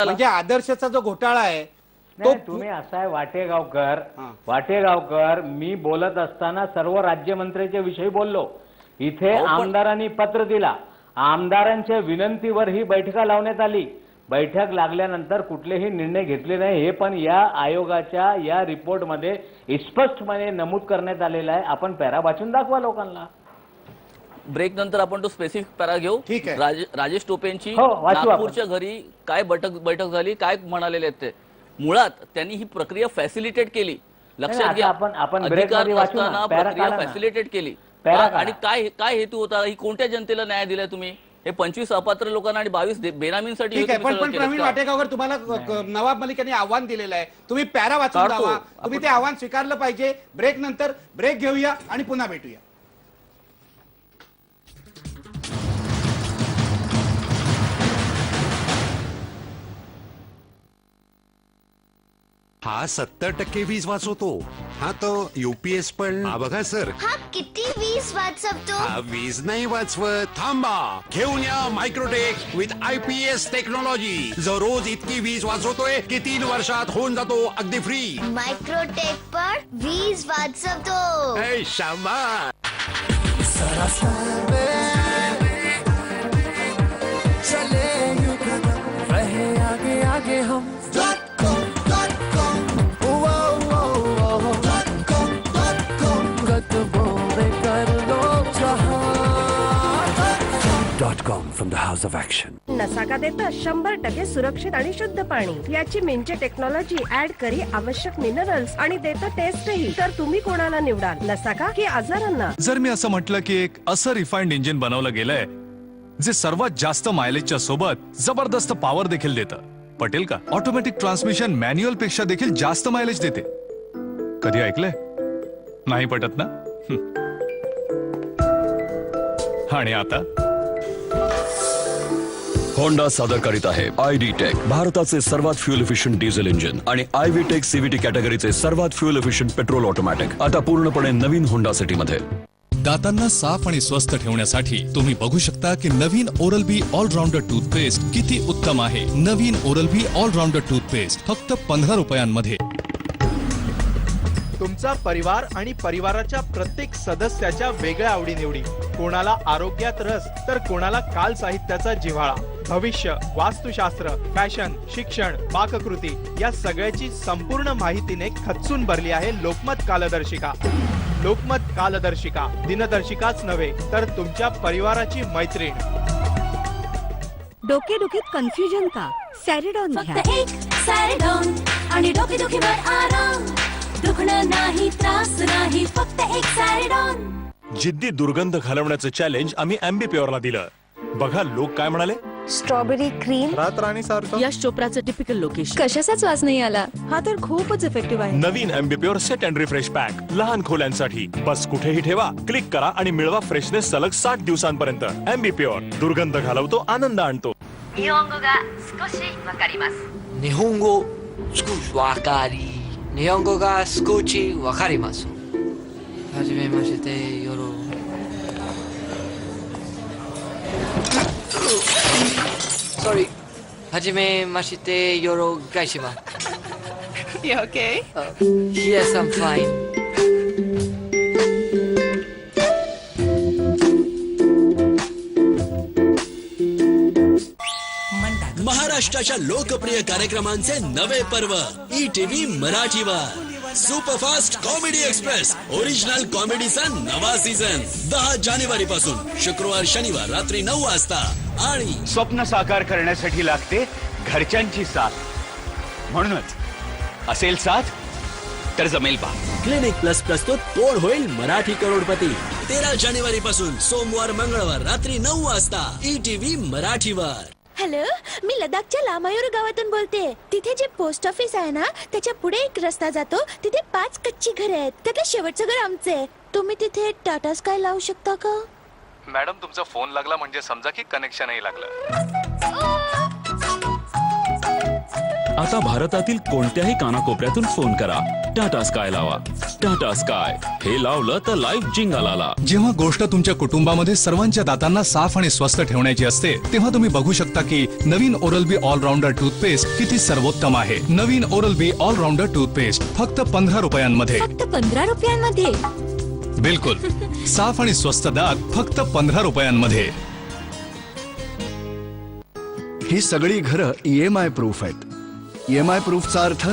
म्हणजे आदर्शचा जो घोटाळा आहे तो तुम्ही असा आहे वाटेगावकर मी बोलत असताना सर्व राज्यमंत्र्यांच्या विषयी बोललो. इथे आमदारांनी पत्र दिला, आमदारांच्या विनंतीवर ही बैठका लावण्यात आली. बैठक लागल्यानंतर कुठलेही निर्णय घेतले नाही हे पण या आयोगाच्या या रिपोर्टमध्ये स्पष्टपणे नमूद करण्यात आलेलं आहे. आपण पॅरा वाचून दाखवा लोकांना. ब्रेक नंतर आपण तो स्पेसिफिक पॅरा घेऊ. ठीक आहे. राजेश टोपेंची वाचू नागपूरच्या घरी काय बैठक झाली, काय म्हणालेले आहेत ते. मुळात त्यांनी ही प्रक्रिया फॅसिलिटेट केली. लक्षात घ्या, आपण अधिकार नसताना प्रक्रिया फॅसिलिटेट केली. आणि काय हेतू होता, ही कोणत्या जनतेला न्याय दिलाय तुम्ही? हे 25 अपात्र लोकांना आणि 22 बेनामींसाठी. ठीक आहे, पण प्रवीण वाटेगावकर तुम्हाला नवाब मलिक यांनी आव्हान दिलेलं आहे, तुम्ही पॅरा वाचून जावा. तुम्ही ते आव्हान स्वीकारलं पाहिजे. ब्रेक नंतर ब्रेक घेऊया आणि पुन्हा भेटूया. हा 70% वीज वाचवतो. हा तो यूपीएस पण. हा बघा सर, हा किती वीज वाचवतो. हा वीज नाही वाचवत. थांबा, घेऊन या मायक्रोटेक विथ IPS टेक्नॉलॉजी, जो रोज इतकी वीज वाचवतोय की 3 वर्षात होऊन जातो अगदी फ्री. मायक्रोटेक पण वीज वाचवतो. शाबास. आगे आगे हम from the House of Action. नसाका देता 100% सुरक्षित आणि शुद्ध पाणी. याची मिंचे टेक्नॉलॉजी ऍड करी आवश्यक मिनरल्स आणि देतं टेस्टही. तर तुम्ही कोणाला निवडाल, नसाका की आजारांना? जर मी असं म्हटलं की एक असं रिफाइंड इंजिन बनवलं गेलंय जे सर्वात जास्त मायलेजच्या सोबत जबरदस्त पॉवर देखील देतं, पटेल का? ऑटोमॅटिक ट्रान्समिशन मॅन्युअल पेक्षा देखील जास्त मायलेज देते. कधी ऐकलंय? नाही पटत ना? आणि आता होंडा सादर करीत आहे ID टेक, भारताचे सर्वात फ्युल इफिशियंट डिझेल इंजिन, आणि IV टेक CVT कॅटेगरीचे सर्वात फ्युल इफिशियंट पेट्रोल ऑटोमॅटिक, आता पूर्णपणे नवीन होंडा सिटी मध्ये. दातांना साफ आणि स्वस्थ ठेवण्यासाठी तुम्ही बघू शकता की नवीन ओरल बी ऑलराऊंडर टूथपेस्ट किती उत्तम आहे. नवीन ओरल बी ऑलराऊंडर टूथपेस्ट फक्त 15 रुपयांमध्ये. तुमचा परिवार आणि परिवाराच्या प्रत्येक सदस्याच्या वेगळ्या आवडीनिवडी. कोणाला आरोग्यात रस तर कोणाला काल साहित्याचा जिव्हाळा. भविष्य, वास्तुशास्त्र, फॅशन, शिक्षण, पाककृती या सगळ्याची संपूर्ण माहितीने खच्चून भरली आहे लोकमत कालदर्शिका. लोकमत कालदर्शिका दिनदर्शिकाच नव्हे तर तुमच्या परिवाराची मैत्रीण. डोकेदुखीत कन्फ्युजन का? सॅरिडॉन घ्या. सॅरिडॉन आणि डोकेदुखीवर आराम. दुखणं नाही, त्रास नाही, फक्त एक सॅरिडॉन. जिद्दी दुर्गंध घालवण्याचं चॅलेंज आम्ही अँबीप्युअरला दिलं. बघा लोक काय म्हणाले. स्ट्रॉबेरी क्रीम, रातराणी सारखं. यश चोप्राचं टिपिकल लोकेशन. कशाचाच वास नाही आला. हा तर खूपच इफेक्टिव्ह आहे. नवीन अँबीप्युअर सेट अँड रिफ्रेश पॅक, लहान खोल्यांसाठी. बस कुठेही ठेवा, क्लिक करा आणि मिळवा फ्रेशनेस सलग 60 दिवसांपर्यंत. अँबीप्युअर दुर्गंध घालवतो, आनंद आणतो. 日本語が少しわかります。日本語少しわかり。日本語が少しわかります。はじめまして、よろ。Sorry. はじめまして、よろがします。You okay? Yes, I'm fine. महाराष्ट्राच्या लोकप्रिय कार्यक्रमांचे नवे पर्व ETV मराठीवर. सुपरफास्ट कॉमेडी एक्सप्रेस ओरिजिनल कॉमेडीचा नवा सीझन 10 जानेवारी पासून शुक्रवार शनिवार रात्री 9 वाजता. आणि स्वप्न साकार करण्यासाठी लागते घरच्यांची साथ. म्हणूनच असेल साथ तर जमेल बा. क्लिनिक प्लस प्रस्तुत कोण होईल मराठी करोडपती. 13 जानेवारी पासून सोमवार मंगळवार रात्री 9 वाजता ETV मराठीवर. हॅलो, मी लडाखच्या लामायूर गावातून बोलते. तिथे जे पोस्ट ऑफिस आहे ना, त्याच्या पुढे एक रस्ता जातो. तिथे 5 कच्ची घरे आहेत. त्यातलं शेवटचं घर आमचे. तुम्ही तिथे टाटा स्काय लावू शकता का? मॅडम, तुमचा फोन लागला म्हणजे समजा की कनेक्शनही लागलं. आता भारतातील कोणत्याही कानाकोपऱ्यातून फोन करा, टाटा स्काय लावा. टाटा स्काय हे लावलं तर लाईफ जिंगालाला. जेव्हा गोष्ट तुमच्या कुटुंबामध्ये सर्वांच्या दातांना साफ आणि स्वस्थ ठेवण्याची असते, तेव्हा तुम्ही बघू शकता की नवीन ओरल बी ऑलराऊंडर टूथपेस्ट किती सर्वोत्तम आहे. नवीन ओरल बी ऑलराऊंडर टूथपेस्ट फक्त 15 रुपयांमध्ये. फक्त 15 रुपयांमध्ये. बिलकुल साफ आणि स्वस्त दात फक्त 15 रुपयांमध्ये. ही सगळी घरं EMI प्रूफ आहेत. EMI प्रूफचा अर्थ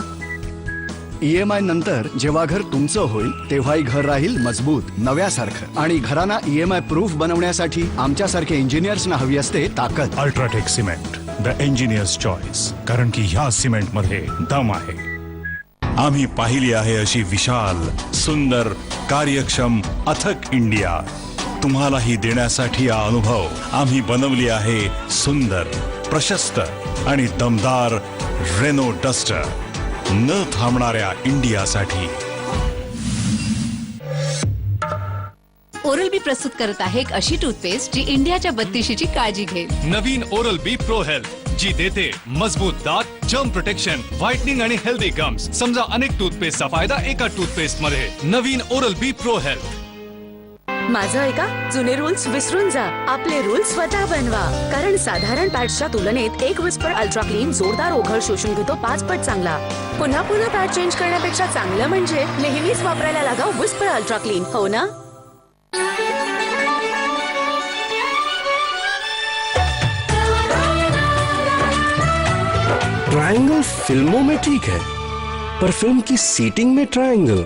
EMI नंतर जेव्हा घर तुमचं होईल तेव्हाही घर राहील मजबूत नव्यासारखं. आणि घरांना EMI प्रूफ बनवण्यासाठी आमच्यासारखे इंजिनियर्सना हवी असते ताकद. UltraTech cement, the engineers choice. कारण की ह्या सिमेंट मध्ये दम आहे. आम्ही पाहिली आहे अशी विशाल, सुंदर, कार्यक्षम, अथक इंडिया. तुम्हालाही देण्यासाठी हा अनुभव आम्ही बनवली आहे सुंदर, प्रशस्त आणि दमदार रेनो डस्टर. न थांबणाऱ्या इंडियासाठी. ओरल बी प्रस्तुत करत आहे एक अशी टूथपेस्ट जी इंडियाच्या 32शीची काळजी घेईल. नवीन ओरल बी प्रो हेल्थ जी देते मजबूत दात, जर्म प्रोटेक्शन, व्हाइटनिंग आणि हेल्दी गम्स. समजा अनेक टूथपेस्टचा फायदा एका टूथपेस्ट मध्ये. नवीन ओरल बी प्रो हेल्थ. माझं ऐका, जुने रूल्स विसरून जा, आपले रूल्स स्वतः बनवा. कारण साधारण पॅड्सच्या तुलनेत एक विस्पर अल्ट्रा क्लीन जोरदार ओघळ शोषून घेतो 5 पट चांगला. पुन्हा पुन्हा पॅड चेंज करण्यापेक्षा चांगलं म्हणजे नेहमीच वापरायला लागा विस्पर अल्ट्रा क्लीन. हो ना? ट्रायंगल फिल्मों में ठीक है, पर फिल्म की सीटिंग में ट्रायंगल.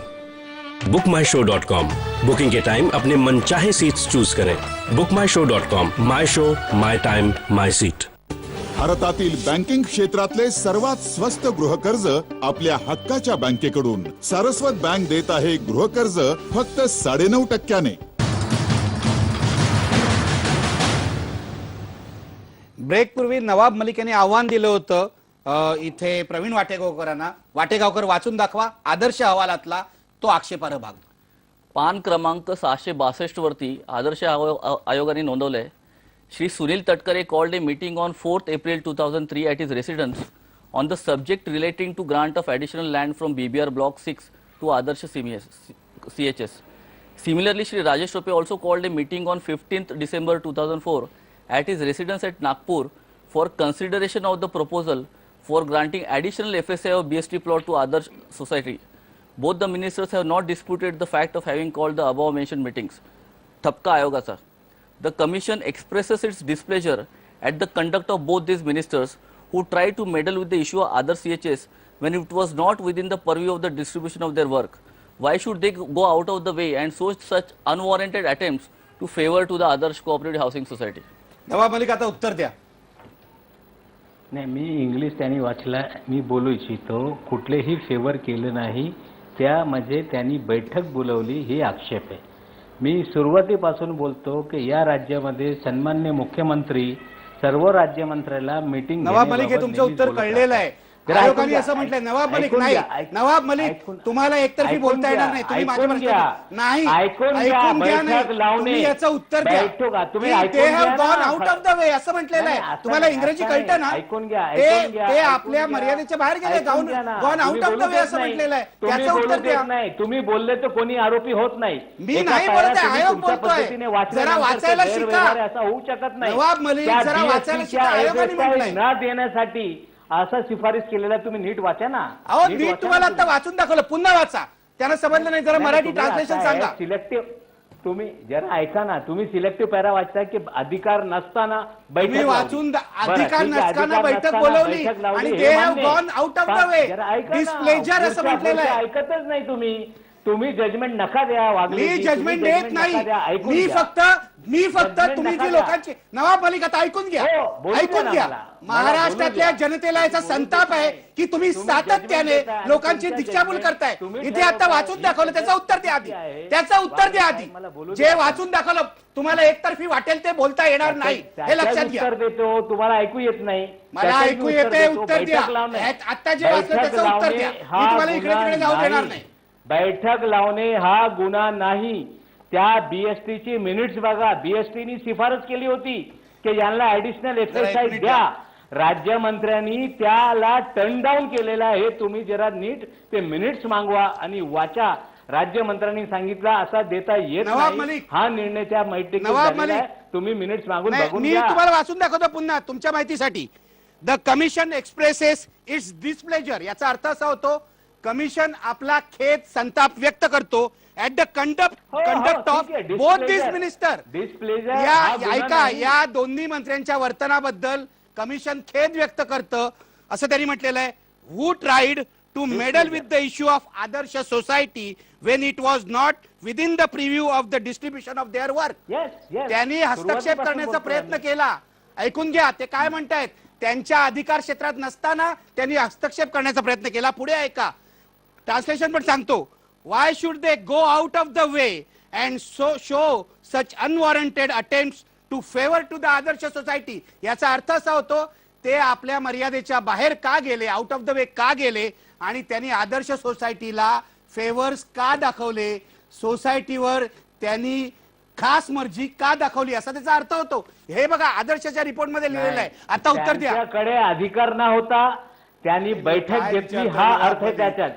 bookmyshow.com. बुकिंग के टाइम अपने मनचाहे सीट्स चूज करें. bookmyshow.com. माय शो, माय टाइम, माय सीट. भारतातील बँकिंग क्षेत्रातले सर्वात स्वस्त गृहकर्ज आपल्या हक्काच्या बँकेकडून सारस्वत बँक देत आहे गृहकर्ज फक्त 9.5%. ब्रेक पूर्वी नवाब मलिक यांनी आव्हान दिलं होतं इथे प्रवीण वाटेगावकरांना. वाटेगावकर वाचून दाखवा आदर्श अहवालातला तो आक्षेपार्ह भाग. पान क्रमांक 662 वरती आदर्श आयोगाने नोंदवलंय, Shri Sunil Tatkare called a meeting on 4th April 2003 at his residence on the subject relating to grant of additional land from BBR Block 6 to Adarsh CHS. Similarly, Shri Rajesh Rope also called a meeting on 15th December 2004 at his residence at Nagpur for consideration of the proposal for granting additional FSI of BST plot to Adarsh Society. Both the ministers have not disputed the fact of having called the above mentioned meetings. Thapka Ayogacha. The commission expresses its displeasure at the conduct of both these ministers who tried to meddle with the issue of Adarsh CHS when it was not within the purview of the distribution of their work. Why should they go out of the way and show such unwarranted attempts to favor to the Adarsh Cooperative Housing Society? Nawab Malik आता उत्तर द्या. नाही, मी English त्यांनी वाचला, मी बोलू इच्छितो. कुठलेही favour केलं नाही, त्यामध्ये त्यांनी बैठक बोलवली ही आक्षेप आहे. मी सुरुवातीपासून बोलतो की या राज्यामध्ये सन्मान्य मुख्यमंत्री सर्व राज्यमंत्र्याला मीटिंग. नवाब मलिक हे तुमचं उत्तर कळलेलं आहे. आयोगाने असं म्हटलंय. नवाब मलिक नाही, नवाब मलिक तुम्हाला एकतर्फी बोलता येणार नाही. तुम्ही माझ्या नाही ऐकून घ्या नाही. तुम्ही याचं उत्तर द्या. ते have gone out of the वे असं म्हटलेलं आहे. तुम्हाला इंग्रजी कळतं ना? ते आपल्या मर्यादेच्या बाहेर गेले. गॉन आउट ऑफ द वे असं म्हटलेलं आहे. त्याचं उत्तर द्या. नाही, तुम्ही बोलले तर कोणी आरोपी होत नाही. मी नाही बोलत आहे, आयोग बोलतोय. जरा वाचायला शिका. असं होऊ शकत नाही. नवाब मलिक जरा वाचायला शिका. आयोगाने म्हटलंय न देण्यासाठी असं शिफारिश केलेला तुम्ही नीट वाचा ना. अहो नीट तुम्हाला आता वाचून दाखवलं, पुन्हा वाचा. त्यांना समजलं नाही, जरा मराठी ट्रान्सलेशन सांगा. सिलेक्टिव्ह तुम्ही जरा ऐका ना, तुम्ही सिलेक्टिव्ह पॅरा वाचताय की अधिकार नसताना बैठक वाचून अधिकार नसताना बैठक बोलवली आणि they have gone out of the way. Displeasure असं म्हटलेलं आहे. ऐकतच नाही तुम्ही जजमेंट नका द्या. मी जजमेंट देत नाही. मी फक्त तुम्ही जी लोकांची. नवाब मलिक आता ऐकून घ्या, ऐकून घ्या. महाराष्ट्रातल्या जनतेला याचा संताप आहे की तुम्ही सातत्याने लोकांची दिशाभूल करताय. इथे आता वाचून दाखवलं, त्याचं उत्तर द्या आधी. त्याचं उत्तर द्या आधी. जे वाचून दाखवलं तुम्हाला एकतर्फी वाटेल ते बोलता येणार नाही, हे लक्षात घ्या. उत्तर देतो, तुम्हाला ऐकू येत नाही. मला ऐकू येते, उत्तर द्या. आता जे वाचलं त्याचं उत्तर द्या. मी तुम्हाला इकडे तिकडे जाऊ देणार नाही. बैठक लावणे हा गुन्हा नाही. त्या बीएसटीची मिनिट्स बघा. बीएसटीनी शिफारस केली होती की यांना ऍडिशनल एक्सरसाइज द्या. राज्यमंत्र्यांनी त्याला टर्न डाऊन केलेला आहे. तुम्ही जरा नीट ते मिनिट्स मागवा आणि वाचा. राज्यमंत्र्यांनी सांगितला असा देता येत नवाब नाही. मलिक, हा निर्णय त्या बैठकीत नवाब झालेला मलिक, आहे. तुम्ही मिनिट्स मागून नाही, बघून मी घ्या. तुम्हाला वाचून दाखवतो पुन्हा तुमच्या माहितीसाठी. The commission expresses it's displeasure, याचा अर्थ असा होतो कमिशन आपला खेद संताप व्यक्त करतो ऍट द कंडक्ट ऑफ ठीक आहे, बोथ दिस displeasure. मिनिस्टर. Displeasure हा गुन्हा ऐका, नाही. या दोन्ही मंत्र्यांच्या वर्तनाबद्दल कमिशन खेद व्यक्त करतं असं त्यांनी म्हटलेलं आहे. Who tried to meddle with the issue of Adarsh society when it was not within the purview of the distribution of their work. त्यांनी हस्तक्षेप करण्याचा प्रयत्न केला. ऐकून घ्या ते काय म्हणतायत. त्यांच्या अधिकार क्षेत्रात नसताना त्यांनी हस्तक्षेप करण्याचा प्रयत्न केला. पुढे ऐका, ट्रान्सलेशन पण सांगतो. Why should they go out of the way and show such unwarranted attempts to favour to the Adarsh society. याचा अर्थ असा होतो ते आपल्या मर्यादेच्या बाहेर का गेले, आउट ऑफ द वे का गेले आणि त्यांनी आदर्श सोसायटीला फेवर्स का दाखवले, सोसायटीवर त्यांनी खास मर्जी का दाखवली असा त्याचा अर्थ होतो. हे बघा आदर्शच्या रिपोर्ट मध्ये लिहिलेलं आहे. आता उत्तर द्या. त्यांच्याकडे अधिकार न होता त्यांनी बैठक घेतली हा अर्थ आहे त्याच्यात.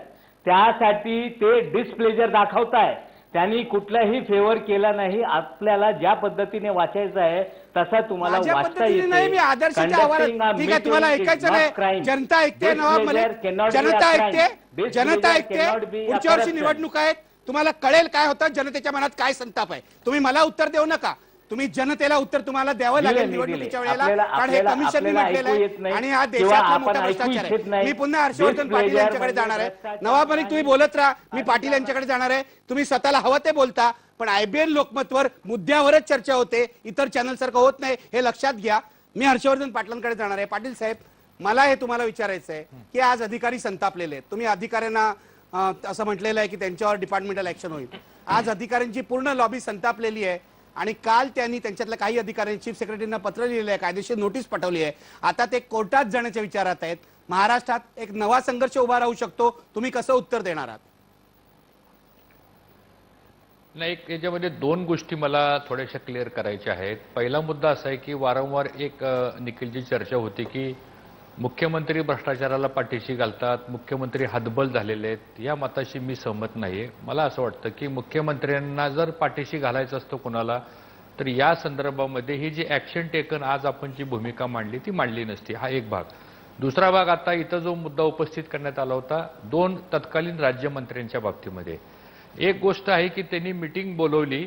त्यासाठी ते डिस्प्लेजर दाखवताय. त्यांनी कुठलाही फेवर केला नाही. आपल्याला ज्या पद्धतीने वाचायचं आहे तसा तुम्हाला माझ्या वाचता पद्धतीने नाही, मी येते. आदर्शच्या आवारात. ठीक आहे, तुम्हाला ऐकायचं नाही. जनता ऐकते नवाब मलिक, जनता ऐकते, जनता ऐकते. पुढच्या वर्षी निवडणूक आहेत, तुम्हाला कळेल काय होतं, जनतेच्या मनात काय संताप आहे. तुम्ही मला उत्तर देऊ नका, तुम्ही जनतेला उत्तर तुम्हाला द्यावं लागेल निवडणुकीच्या वेळेला. कारण हे कमिशननी म्हटलेलं आहे आणि हा देशातला मोठा भ्रष्टाचार आहे. मी पुन्हा हर्षवर्धन पाटील यांच्याकडे जाणार आहे. नवाब मलिक तुम्ही बोलत राहा, मी पाटील यांच्याकडे जाणार आहे. तुम्ही स्वतःला हवं ते बोलता, पण IBN लोकमतवर मुद्द्यावरच चर्चा होते, इतर चॅनल सारखं होत नाही, हे लक्षात घ्या. मी हर्षवर्धन पाटलांकडे जाणार आहे. पाटील साहेब, मला हे तुम्हाला विचारायचं आहे की आज अधिकारी संतापलेले आहेत. तुम्ही अधिकाऱ्यांना असं म्हटलेलं आहे की त्यांच्यावर डिपार्टमेंटल ऍक्शन होईल. आज अधिकाऱ्यांची पूर्ण लॉबी संतापलेली आहे आणि काल त्यांनी त्यांच्यातल्या काही अधिकाऱ्यांनी चीफ सेक्रेटरींना पत्र लिहिलेलं आहे, कायदेशीर नोटीस पाठवली आहे. आता ते कोर्टात जाण्याच्या विचारात आहेत. महाराष्ट्रात एक नवा संघर्ष उभा राहू शकतो. तुम्ही कसं उत्तर देणार आहात? नाही, याच्यामध्ये दोन गोष्टी मला थोड्याशा क्लिअर करायच्या आहेत. पहिला मुद्दा असा आहे की वारंवार एक निखिलची चर्चा होती की मुख्यमंत्री भ्रष्टाचाराला पाठीशी घालतात, मुख्यमंत्री हतबल झालेले आहेत. या मताशी मी सहमत नाहीये. मला असं वाटतं की मुख्यमंत्र्यांना जर पाठीशी घालायचं असतं कोणाला, तर या संदर्भामध्ये ही जी ऍक्शन टेकन आज आपण जी भूमिका मांडली ती मांडली नसती. हा एक भाग. दुसरा भाग, आता इथं जो मुद्दा उपस्थित करण्यात आला होता दोन तत्कालीन राज्यमंत्र्यांच्या बाबतीमध्ये, एक गोष्ट आहे की त्यांनी मिटिंग बोलवली.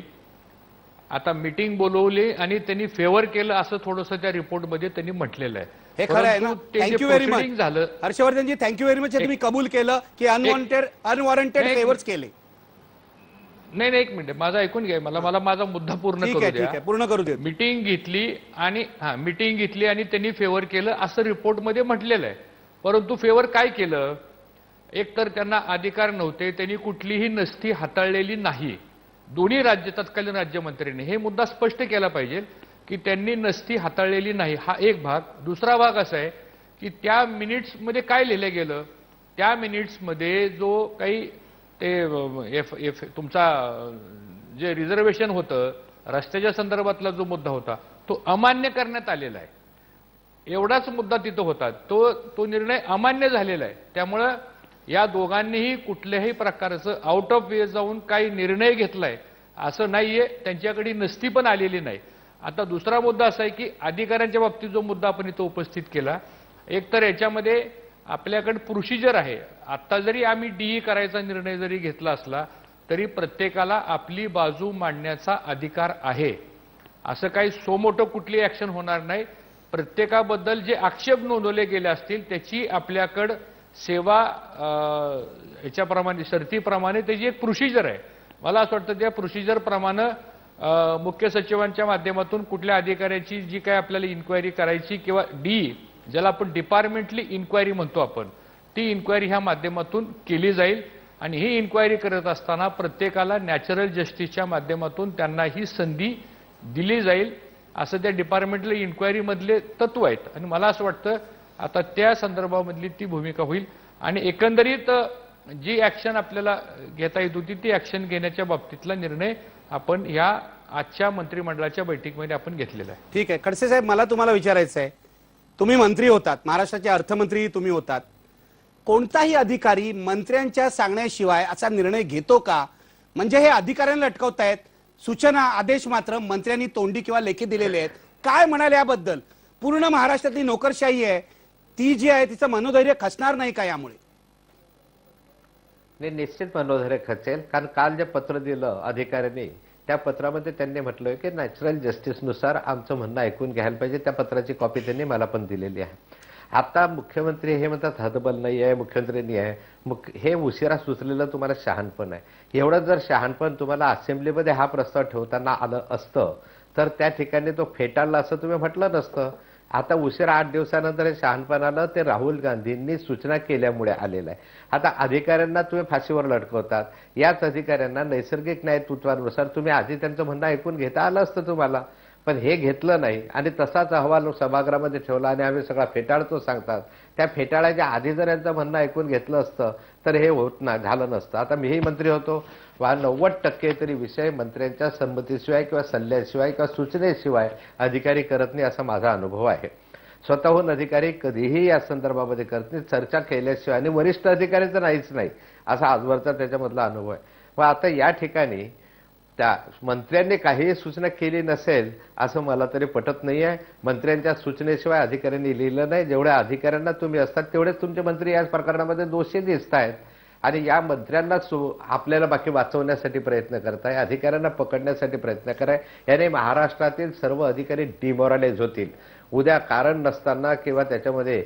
आता मिटिंग बोलवली आणि त्यांनी फेवर केलं असं थोडंसं त्या रिपोर्टमध्ये त्यांनी म्हटलेलं आहे. हे खरं आहे ना? थँक्यू व्हेरी मच झालं. हर्षवर्धनजी, थँक्यू व्हेरी मच. तुम्ही कबूल केलं की अनवॉरंटेड फेवर्स केले. नाही, एक मिनिट माझा ऐकून घ्या. मला माझा मुद्दा पूर्ण करू द्या. पूर्ण करू दे. मिटिंग घेतली आणि त्यांनी फेवर केलं असं रिपोर्टमध्ये म्हटलेलं आहे. परंतु फेवर काय केलं? एक तर त्यांना अधिकार नव्हते, त्यांनी कुठलीही नसती हाताळलेली नाही. दोन्ही तत्कालीन राज्यमंत्र्यांनी हे मुद्दा स्पष्ट केला पाहिजे की त्यांनी नसती हाताळलेली नाही. हा एक भाग. दुसरा भाग असा आहे की त्या मिनिट्समध्ये काय लिहिलं गेलं, त्या मिनिट्समध्ये जो काही ते तुमचा जे रिझर्वेशन होतं, रस्त्याच्या संदर्भातला जो मुद्दा होता तो अमान्य करण्यात आलेला आहे. एवढाच मुद्दा तिथं होता. तो निर्णय अमान्य झालेला आहे. त्यामुळं या दोघांनीही कुठल्याही प्रकारचं आउट ऑफ वे जाऊन काही निर्णय घेतलाय असं नाहीये. त्यांच्याकडे नसती पण आलेली नाही. आता दुसरा मुद्दा असा आहे की अधिकाऱ्यांच्या बाबतीत जो मुद्दा आपण इथं उपस्थित केला, एक तर याच्यामध्ये आपल्याकडे प्रोसिजर आहे. आता जरी आम्ही DE करायचा निर्णय जरी घेतला असला तरी प्रत्येकाला आपली बाजू मांडण्याचा अधिकार आहे. असं काही सोमोटो कुठली ऍक्शन होणार नाही. प्रत्येकाबद्दल जे आक्षेप नोंदवले गेले असतील त्याची आपल्याकडं सेवा याच्याप्रमाणे शर्तीप्रमाणे त्याची एक प्रोसिजर आहे. मला असं वाटतं त्या प्रोसिजर प्रमाणे मुख्य सचिवांच्या माध्यमातून कुठल्या अधिकाऱ्याची जी काय आपल्याला इन्क्वायरी करायची किंवा ज्याला आपण डिपार्टमेंटली इन्क्वायरी म्हणतो आपण, ती इन्क्वायरी ह्या माध्यमातून केली जाईल. आणि ही इन्क्वायरी करत असताना प्रत्येकाला नॅचरल जस्टिसच्या माध्यमातून त्यांना ही संधी दिली जाईल असं त्या डिपार्टमेंटल इन्क्वायरीमधले तत्व आहेत. आणि मला असं वाटतं आता त्या संदर्भामधली ती भूमिका होईल. आणि एकंदरीत जी ऍक्शन आपल्याला घेता येत होती ती ऍक्शन घेण्याच्या बाबतीतला निर्णय आपण या आजच्या मंत्रिमंडळाच्या बैठकीमध्ये आपण घेतलेला आहे. ठीक आहे. खडसे साहेब, मला तुम्हाला विचारायचं आहे तुम्ही मंत्री होतात, महाराष्ट्राचे अर्थमंत्री तुम्ही होतात. कोणताही अधिकारी मंत्र्यांच्या सांगण्याशिवाय असा निर्णय घेतो का? म्हणजे हे अधिकाऱ्यांना लटकवतायत, सूचना आदेश मात्र मंत्र्यांनी तोंडी किंवा लेखी दिलेले आहेत. काय म्हणाले याबद्दल? पूर्ण महाराष्ट्रातली नोकरशाही आहे ती जी आहे तिचं मनोधैर्य खचणार नाही का यामुळे? निश्चित मनोधैर्य खचेल, कारण काल जे पत्र दिलं अधिकाऱ्यांनी त्या पत्रामध्ये त्यांनी म्हटलंय की नॅचरल जस्टिसनुसार आमचं म्हणणं ऐकून घ्यायला पाहिजे. त्या पत्राची कॉपी त्यांनी मला पण दिलेली आहे. आता मुख्यमंत्री हे म्हणतात हतबल नाही आहे, मुख्यमंत्री नाही आहे. हे उशिरा सुचलेलं तुम्हाला शहाणपण आहे. एवढं जर शहाणपण तुम्हाला असेंब्लीमध्ये हा प्रस्ताव ठेवताना आलं असतं तर त्या ठिकाणी तो फेटाळला असं तुम्ही म्हटलं नसतं. आता उशिरा 8 दिवसानंतर हे शहाणपण आलं ते राहुल गांधींनी सूचना केल्यामुळे आलेलं आहे. आता अधिकाऱ्यांना तुम्ही फाशीवर लटकवतात. याच अधिकाऱ्यांना नैसर्गिक न्यायतत्वानुसार तुम्ही आधी त्यांचं म्हणणं ऐकून घेता आलं असतं तुम्हाला, पण हे घेतलं नाही आणि तसाच अहवाल सभागृहामध्ये ठेवला आणि आम्ही सगळा फेटाळतो सांगतात. त्या फेटाळाच्या आधी जर यांचं म्हणणं ऐकून घेतलं असतं तर हे होत नाही, झालं नसतं. आता मीही मंत्री होतो, 90% तरी विषय मंत्र्यांच्या संमतीशिवाय किंवा सल्ल्याशिवाय किंवा सूचनेशिवाय अधिकारी करत नाही असा माझा अनुभव आहे. स्वतःहून अधिकारी कधीही या संदर्भामध्ये करत नाही, चर्चा केल्याशिवाय, आणि वरिष्ठ अधिकाऱ्याचं नाहीच नाही असा आजवरचा त्याच्यामधला अनुभव आहे. मग आता या ठिकाणी त्या मंत्र्यांनी काहीही सूचना केली नसेल असं मला तरी पटत नाही आहे. मंत्र्यांच्या सूचनेशिवाय अधिकाऱ्यांनी लिहिलं नाही. जेवढ्या अधिकाऱ्यांना तुम्ही असतात तेवढेच तुमचे मंत्री या प्रकरणामध्ये दोषी दिसत आहेत आणि या मंत्र्यांना आपल्याला बाकी वाचवण्यासाठी प्रयत्न करताय, अधिकाऱ्यांना पकडण्यासाठी प्रयत्न कराय. याने महाराष्ट्रातील सर्व अधिकारी डिमोरलाइज होतील. उद्या कारण नसताना किंवा त्याच्यामध्ये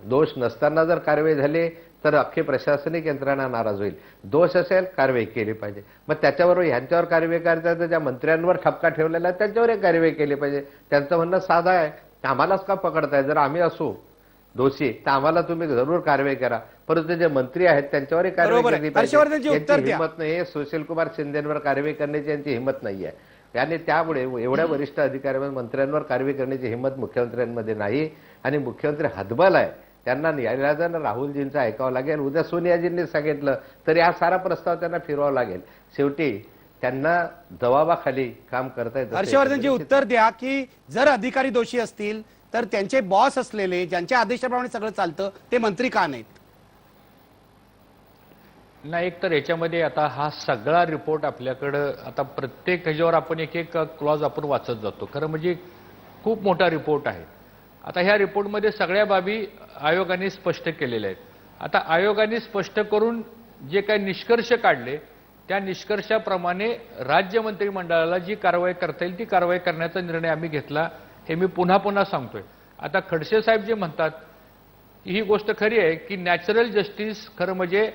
दोष नसताना जर कारवाई झाली तर अख्खी प्रशासनिक यंत्रणा नाराज होईल. दोष असेल कारवाई केली पाहिजे. मग त्याच्याबरोबर ह्यांच्यावर कारवाई करायचं तर ज्या मंत्र्यांवर ठपका ठेवलेला आहे त्यांच्यावर कारवाई केली पाहिजे. त्यांचं म्हणणं साधं आहे, आम्हालाच का पकडताय? जर आम्ही असू दोषी तर आम्हाला तुम्ही जरूर कारवाई करा, परंतु जे मंत्री आहेत त्यांच्यावरही कारवाई केली पाहिजे. यांची हिंमत नाही, सुशील कुमार शिंदेवर कारवाई करण्याची यांची हिंमत नाही आहे. आणि त्यामुळे एवढ्या वरिष्ठ अधिकाऱ्यांवर मंत्र्यांवर कारवाई करण्याची हिंमत मुख्यमंत्र्यांमध्ये नाही आणि मुख्यमंत्री हतबल आहे. त्यांना न्यायालयानं राहुलजींचं ऐकावं लागेल. उद्या सोनियाजींनी सांगितलं तरी हा सारा प्रस्ताव त्यांना फिरवावा लागेल. शेवटी त्यांना दबावाखाली काम करता येतं. हर्षवर्धनजी उत्तर द्या की जर अधिकारी दोषी असतील तर त्यांचे बॉस असलेले ज्यांच्या आदेशाप्रमाणे सगळं चालतं ते मंत्री का नाहीत? नाही, एक तर याच्यामध्ये आता हा सगळा रिपोर्ट आपल्याकडं आता प्रत्येक ह्याच्यावर आपण एक एक क्लॉज आपण वाचत जातो. खरं म्हणजे खूप मोठा रिपोर्ट आहे. आता ह्या रिपोर्टमध्ये सगळ्या बाबी आयोगाने स्पष्ट केलेल्या आहेत. आता आयोगाने स्पष्ट करून जे काही निष्कर्ष काढले त्या निष्कर्षाप्रमाणे राज्य मंत्रिमंडळाला जी कारवाई करता येईल ती कारवाई करण्याचा निर्णय आम्ही घेतला, हे मी पुन्हा पुन्हा सांगतोय. आता खडसे साहेब जे म्हणतात ही गोष्ट खरी आहे की नॅचरल जस्टिस खरं म्हणजे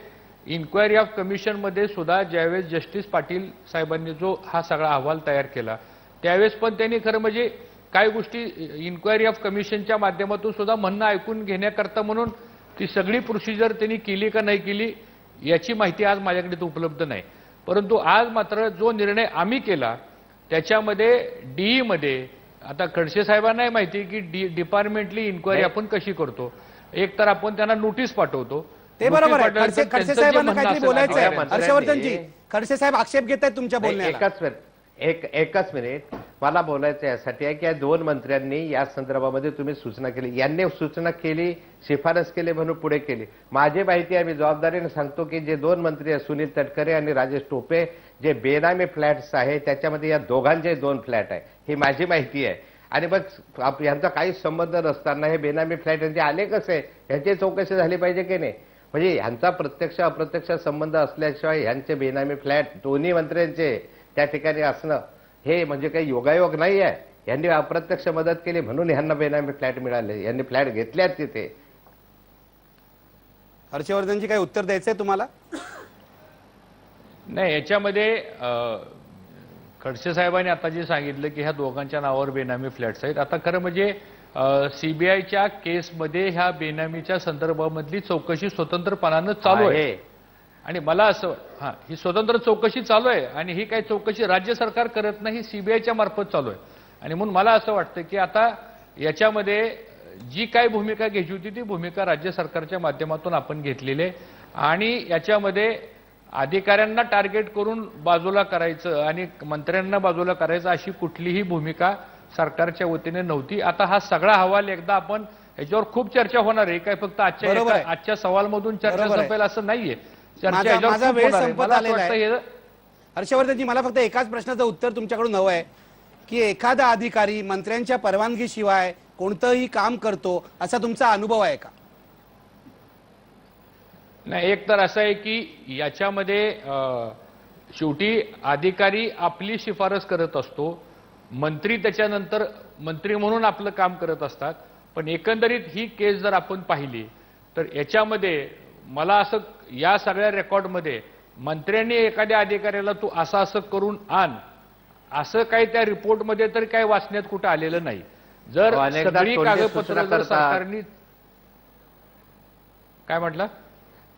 इन्क्वायरी ऑफ कमिशनमध्ये सुद्धा ज्यावेळेस जस्टिस पाटील साहेबांनी जो हा सगळा अहवाल तयार केला त्यावेळेस पण त्यांनी खरं म्हणजे काही गोष्टी इन्क्वायरी ऑफ कमिशनच्या माध्यमातून सुद्धा म्हणणं ऐकून घेण्याकरता म्हणून ती सगळी प्रोसिजर त्यांनी केली का नाही केली याची माहिती आज माझ्याकडे उपलब्ध नाही. परंतु आज मात्र जो निर्णय आम्ही केला त्याच्यामध्ये डीई मध्ये आता खडसे साहेबांनाही माहिती की डिपार्टमेंटली इन्क्वायरी आपण कशी करतो. एक तर आपण त्यांना नोटीस पाठवतो, ते बरोबर आहे. खडसे साहेबांना काहीतरी बोलायचं आहे. हर्षवर्धनजी, खडसे साहेब आक्षेप घेत आहेत तुमच्या बोलण्याला. एकच मिनिट मला बोलायचं यासाठी आहे की या 2 मंत्र्यांनी या संदर्भामध्ये तुम्ही सूचना केली, यांनी सूचना केली, शिफारस केली म्हणून पुढे केली. माझी माहिती आहे, मी जबाबदारीने सांगतो की जे 2 मंत्री आहेत सुनील तटकरे आणि राजेश टोपे, जे बेनामी फ्लॅट्स आहे त्याच्यामध्ये या दोघांचे 2 फ्लॅट आहे, ही माझी माहिती आहे. आणि मग यांचा काही संबंध नसताना हे बेनामी फ्लॅट यांचे आले कसे यांची चौकशी झाली पाहिजे की नाही. म्हणजे यांचा प्रत्यक्ष अप्रत्यक्ष संबंध असल्याशिवाय यांचे बेनामी फ्लॅट दोन्ही मंत्र्यांचे त्या ठिकाणी असणं हे म्हणजे काही योगायोग नाही आहे. यांनी अप्रत्यक्ष मदत केली म्हणून यांना बेनामी फ्लॅट मिळाले, यांनी फ्लॅट घेतल्यात तिथे. हर्षवर्धनजी काही उत्तर द्यायचंय तुम्हाला? नाही, याच्यामध्ये खडसे साहेबांनी आता जे सांगितलं की ह्या दोघांच्या नावावर बेनामी फ्लॅट्स आहेत. आता खरं म्हणजे सीबीआयच्या केसमध्ये ह्या बेनामीच्या संदर्भामधली चौकशी स्वतंत्रपणानं चालू आहे आणि मला असं ही स्वतंत्र चौकशी चालू आहे आणि ही काही चौकशी राज्य सरकार करत नाही, सीबीआयच्या मार्फत चालू आहे. आणि म्हणून मला असं वाटतं की आता याच्यामध्ये जी काही भूमिका घ्यायची होती ती भूमिका राज्य सरकारच्या माध्यमातून आपण घेतलेली आहे आणि याच्यामध्ये अधिकाऱ्यांना टार्गेट करून बाजूला करायचं आणि मंत्र्यांना बाजूला करायचं अशी कुठलीही भूमिका सरकारच्या वतीने नव्हती. आता हा सगळा अहवाल एकदा आपण याच्यावर खूप चर्चा होणार आहे, काय फक्त बरोबर आहे. आजच्या सवालमधून चर्चा बरोबर आहे. संपेल असं नाहीये. चर्चा माझा याच्यावर माझा खूप वेळ होणार आहे. संपत मला असं आलेला वाटतं आहे. हे हर्षवर्धनजी, मला फक्त एकाच प्रश्नाचं उत्तर तुमच्याकडून हवं आहे की एखादा अधिकारी मंत्र्यांच्या परवानगीशिवाय कोणतंही काम करतो असा तुमचा अनुभव आहे का? नाही, एक तर असं आहे की याच्यामध्ये शेवटी अधिकारी आपली शिफारस करत असतो, मंत्री त्याच्यानंतर मंत्री म्हणून आपलं काम करत असतात. पण एकंदरीत ही केस जर आपण पाहिली तर याच्यामध्ये मला असं या सगळ्या रेकॉर्डमध्ये मंत्र्यांनी एखाद्या अधिकाऱ्याला तू असं असं करून आण असं काही त्या रिपोर्टमध्ये तर काही वाचण्यात कुठं आलेलं नाही. जर सगळी कागदपत्र जर सरकारने काय म्हटलं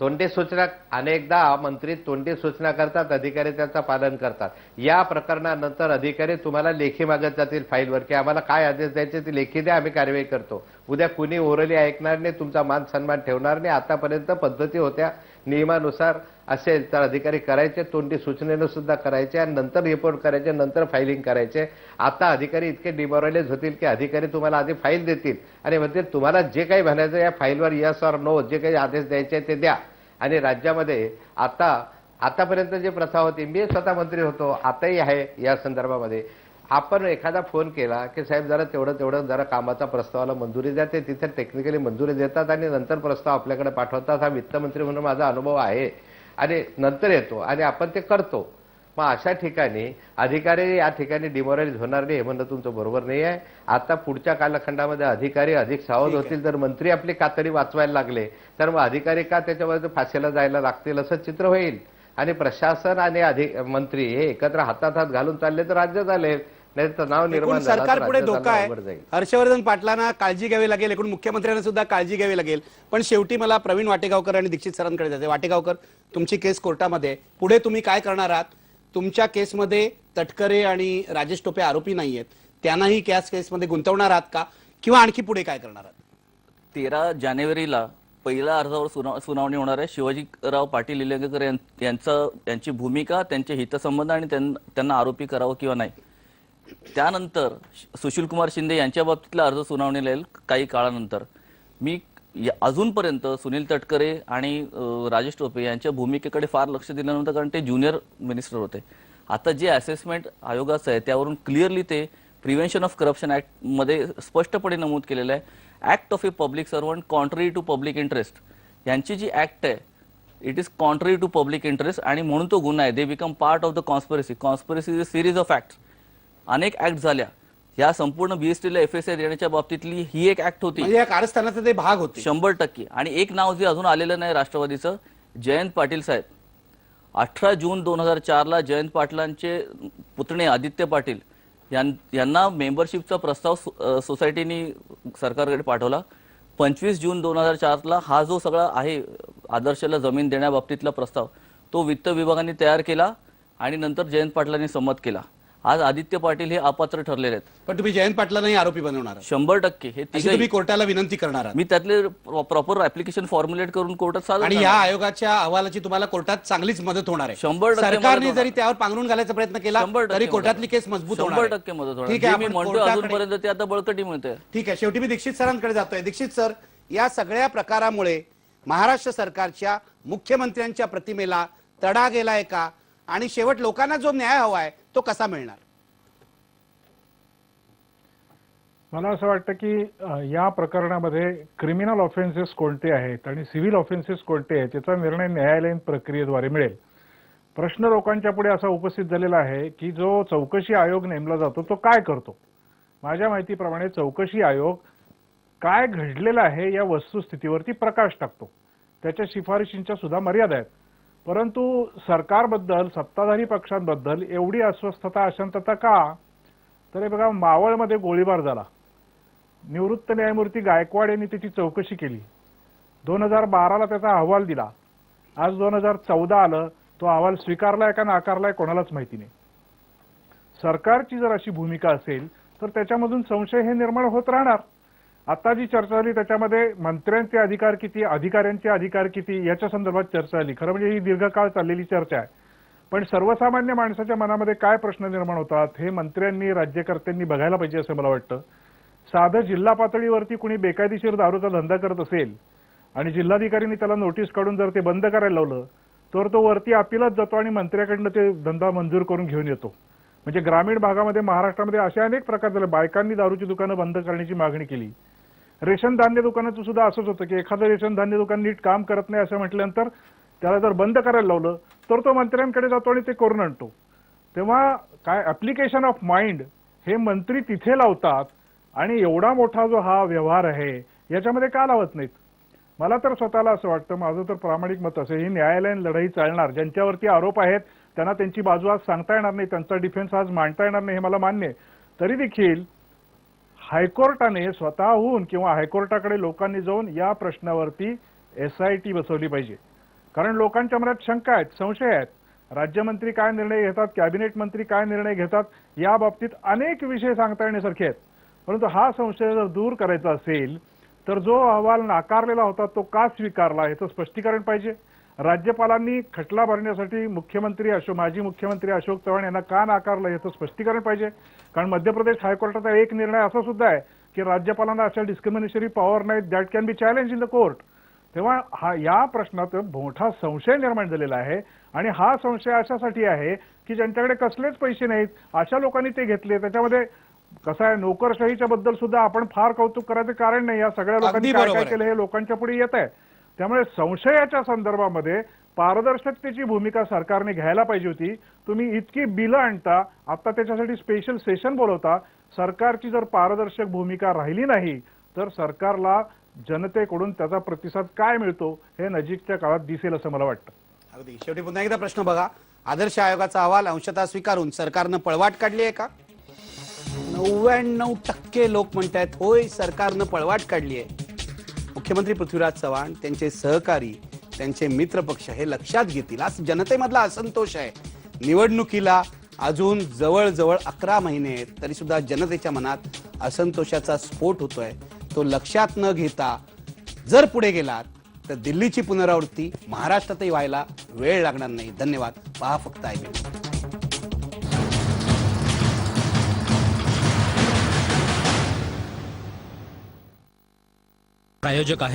तोंडी सूचना, अनेकदा मंत्री तोंडी सूचना करतात, अधिकारी त्याचं पालन करतात. या प्रकरणानंतर अधिकारी तुम्हाला लेखी मागत जातील फाईलवर की आम्हाला काय आदेश द्यायचे ते लेखी द्या, आम्ही कारवाई करतो. उद्या कुणी ओरली ऐकणार नाही, तुमचा मान सन्मान ठेवणार नाही. आतापर्यंत पद्धती होत्या, नियमानुसार असेल तर अधिकारी करायचे, तोंडी सूचनेनं सुद्धा करायचे आणि नंतर रिपोर्ट करायचे, नंतर फायलिंग करायचे. आता अधिकारी इतके डिमोरलाइज होतील की अधिकारी तुम्हाला आधी फाईल देतील आणि म्हणतील तुम्हाला जे काही म्हणायचं या फाईलवर यस ऑर नो जे काही आदेश द्यायचे ते द्या. आणि राज्यामध्ये आतापर्यंत जी प्रथा होती, मी स्वतः मंत्री होतो, आताही आहे या संदर्भामध्ये, आपण एखादा फोन केला की साहेब जरा तेवढं जरा कामाचा प्रस्तावाला मंजुरी द्या, ते तिथे टेक्निकली मंजुरी देतात आणि नंतर प्रस्ताव आपल्याकडे पाठवतात. हा वित्तमंत्री म्हणून माझा अनुभव आहे आणि नंतर येतो आणि आपण ते करतो. मग अशा ठिकाणी अधिकारी या ठिकाणी डिमोरलाइज होणार नाही हे म्हणणं तुमचं बरोबर नाही आहे. आता पुढच्या कालखंडामध्ये अधिकारी अधिक सावध होतील. जर मंत्री आपली कातडी वाचवायला लागले तर मग अधिकारी का त्याच्यामध्ये फाशीला जायला लागतील असं चित्र होईल. आणि प्रशासन आणि मंत्री हे एकत्र हातात हात घालून चालले तर राज्य चालेल, नाही तर नाव निर्माण सरकार पुढे धोका आहे. हर्षवर्धन पाटलांना काळजी घ्यावी लागेल, एकूण मुख्यमंत्र्यांना सुद्धा काळजी घ्यावी लागेल. पण शेवटी मला प्रवीण वाटेगावकर आणि दीक्षित सरांकडे जाते. वाटेगावकर, तुमची केस कोर्टामध्ये, पुढे तुम्ही काय करणार आहात? तुमच्या केसमध्ये तटकरे आणि राजेश टोपे आरोपी नाहीयेत, त्यांनाही कॅस केसमध्ये गुंतवणार आहात का किंवा आणखी पुढे काय करणार आहात? 13 जानेवारीला पहिल्या अर्जावर सुनावणी होणार आहे. शिवाजीराव पाटील निलंगेकर यांची भूमिका, त्यांचे हितसंबंध आणि त्यांना आरोपी करावं किंवा नाही. त्यानंतर सुशीलकुमार शिंदे यांच्या बाबतीतला अर्ज सुनावणीला येईल काही काळानंतर. मी अजूनपर्यंत सुनील तटकरे आणि राजेश टोपे यांच्या भूमिकेकडे फार लक्ष दिलं नव्हतं, कारण ते ज्युनियर मिनिस्टर होते. आता जे असेसमेंट आयोगाचं आहे त्यावरून क्लिअरली ते प्रिव्हेन्शन ऑफ करप्शन ऍक्ट मध्ये स्पष्टपणे नमूद केलेलं आहे, act of a public servant contrary to public interest. यांची जी ऍक्ट आहे it is contrary to public interest आणि म्हणून तो गुन्हा आहे. They become part of the conspiracy. Conspiracy is a series of act. अनेक ऍक्ट झाल्या. या संपूर्ण बीएसटीला एफएसआय देण्याच्या बाबतीतली ही एक ऍक्ट होती, म्हणजे या कारस्थानाचे ते भाग होते 100%. आणि एक नाव जे अजून आलेलं नाही राष्ट्रवादीचं, जयंत पाटील साहेब. 18 जून 2004ला जयंत पाटलांचे पुतणे आदित्य पाटील यांना मेंबरशिपचा प्रस्ताव सोसायटीने सरकारकडे पाठवला. 25 जून 2004ला हा जो सगळा आहे आदर्शला जमीन देण्याबाबतीतला प्रस्ताव तो वित्त विभागाने तयार केला आणि नंतर जयंत पाटलांनी संमत केला. आज आदित्य पाटील हे अपात्र ठरलेले आहेत. पण तुम्ही जयंत पाटलांनाही आरोपी बनवणार आहात? 100%. हे तुम्ही कोर्टाला विनंती करणार आहात? मी त्यातले प्रॉपर ऍप्लिकेशन फॉर्म्युलेट करून कोर्टात सादर आणि या आयोगाच्या अहवालाची तुम्हाला कोर्टात चांगलीच मदत होणार आहे. 100% सरकारने जरी त्यावर पांघरून घालायचा प्रयत्न केला तरी कोर्टातली केस मजबूत होणार आहे. 100% मदत होणार. ठीक आहे, मी आपण म्हणतो कोर्टाकडे- अजूनपर्यंत ते आता बळकटी मिळते. ठीक आहे, शेवटी मी दीक्षित सरांकडे जातोय. दीक्षित सर, या सगळ्या प्रकारामुळे महाराष्ट्र सरकारच्या मुख्यमंत्र्यांच्या प्रतिमेला तडा गेलाय का? आणि शेवट लोकांना जो न्याय हवा आहे तो कसा मिळणार? मला असं वाटतं की या प्रकरणामध्ये क्रिमिनल ऑफेन्सेस कोणते आहेत आणि सिव्हिल ऑफेन्सेस कोणते आहेत याचा निर्णय न्यायालयीन प्रक्रियेद्वारे मिळेल. प्रश्न लोकांच्या पुढे असा उपस्थित झालेला आहे की जो चौकशी आयोग नेमला जातो तो काय करतो. माझ्या माहितीप्रमाणे चौकशी आयोग काय घडलेलं आहे या वस्तुस्थितीवरती प्रकाश टाकतो. त्याच्या शिफारशींच्या सुद्धा मर्यादा आहेत. परंतु सरकारबद्दल, सत्ताधारी पक्षांबद्दल एवढी अस्वस्थता, अशांतता का? तर हे बघा, मावळमध्ये गोळीबार झाला, निवृत्त न्यायमूर्ती गायकवाड यांनी त्याची चौकशी केली, 2012ला त्याचा अहवाल दिला, आज 2014 आलं, तो अहवाल स्वीकारलाय का नाकारलाय कोणालाच माहिती नाही. सरकारची जर अशी भूमिका असेल तर त्याच्यामधून संशय हे निर्माण होत राहणार. आता जी चर्चा झाली त्याच्यामध्ये मंत्र्यांचे अधिकार किती, अधिकाऱ्यांचे अधिकार किती याच्या संदर्भात चर्चा झाली. खरं म्हणजे ही दीर्घकाळ चाललेली चर्चा आहे. पण सर्वसामान्य माणसाच्या मनामध्ये काय प्रश्न निर्माण होतात हे मंत्र्यांनी राज्यकर्त्यांनी बघायला पाहिजे असं मला वाटतं. साधं जिल्हा पातळीवरती कुणी बेकायदेशीर दारूचा धंदा करत असेल आणि जिल्हाधिकाऱ्यांनी त्याला नोटीस काढून जर ते बंद करायला लावलं तर तो वरती अपिलात जातो आणि मंत्र्याकडनं ते धंदा मंजूर करून घेऊन येतो. म्हणजे ग्रामीण भागामध्ये महाराष्ट्रामध्ये अशा अनेक प्रकार झाले. बायकांनी दारूची दुकानं बंद करण्याची मागणी केली. रेशन धान्य दुकानाचं सुद्धा असंच होतं की एखादं रेशन धान्य दुकान नीट काम करत नाही असं म्हटल्यानंतर त्याला जर बंद करायला लावलं तर तो मंत्र्यांकडे जातो आणि ते करून आणतो. तेव्हा काय ऍप्लिकेशन ऑफ माइंड हे मंत्री तिथे लावतात आणि एवढा मोठा जो हा व्यवहार आहे याच्यामध्ये का लावत नाहीत? मला तर स्वतःला असं वाटतं, माझं तर प्रामाणिक मत असेल, ही न्यायालयीन लढाई चालणार. ज्यांच्यावरती आरोप आहेत त्यांना त्यांची बाजू आज सांगता येणार नाही, त्यांचा डिफेन्स आज मांडता येणार नाही, हे मला मान्य आहे. तरी देखील हायकोर्टाने स्वतःहून किंवा हायकोर्टाकडे लोकांनी जाऊन या प्रश्नावरती SIT बसवली पाहिजे. कारण लोकांच्या मनात शंका आहेत, संशय आहेत. राज्यमंत्री काय निर्णय घेतात, कॅबिनेट मंत्री काय निर्णय घेतात, या बाबतीत अनेक विषय सांगता येण्यासारखे आहेत. परंतु हा संशय जर दूर करायचा असेल तर जो अहवाल नाकारलेला होता तो का स्वीकारला याचं स्पष्टीकरण पाहिजे. राज्यपालांनी खटला भरण्यासाठी माजी मुख्यमंत्री अशोक चव्हाण यांना का नाकारलं याचं स्पष्टीकरण पाहिजे. कारण मध्य प्रदेश हायकोर्टाचा एक निर्णय असा सुद्धा आहे की राज्यपालांना अशा डिस्क्रिमिनेटरी पॉवर नाहीत, that can be challenge in the court. तेव्हा या प्रश्नात मोठा संशय निर्माण झालेला आहे आणि हा संशय अशासाठी आहे की ज्यांच्याकडे कसलेच पैसे नाहीत अशा लोकांनी ते घेतले. त्याच्यामध्ये कसं आहे, नोकरशाहीच्या बद्दल सुद्धा आपण फार कौतुक करायचं कारण नाही. या सगळ्या लोकांनी काय काय केलं हे लोकांच्या पुढे येत आहे. त्यामुळे संशयाच्या संदर्भामध्ये पारदर्शकतेची भूमिका सरकारने घ्यायला पाहिजे होती. तुम्ही इतकी बिलं आणता, आता त्याच्यासाठी स्पेशल सेशन बोलवता. सरकारची जर पारदर्शक भूमिका राहिली नाही तर सरकारला जनतेकडून त्याचा प्रतिसाद काय मिळतो हे नजीकच्या काळात दिसेल असं मला वाटतं. अगदी शेवटी पुन्हा एकदा प्रश्न बघा, आदर्श आयोगाचा अहवाल अंशतः स्वीकारून सरकारनं पळवाट काढली आहे का? 99% लोक म्हणतात होय, सरकारनं पळवाट काढली आहे. मुख्यमंत्री पृथ्वीराज चव्हाण, त्यांचे सहकारी, त्यांचे मित्रपक्ष हे लक्षात घेतील. आज जनतेमधला असंतोष आहे. निवडणुकीला अजून जवळजवळ 11 महिने आहेत तरी सुद्धा जनतेच्या मनात असंतोषाचा स्फोट होतोय. तो लक्षात न घेता जर पुढे गेलात तर दिल्लीची पुनरावृत्ती महाराष्ट्रातही व्हायला वेळ लागणार नाही. धन्यवाद. पहा फक्त IBN. प्रायोजक आहे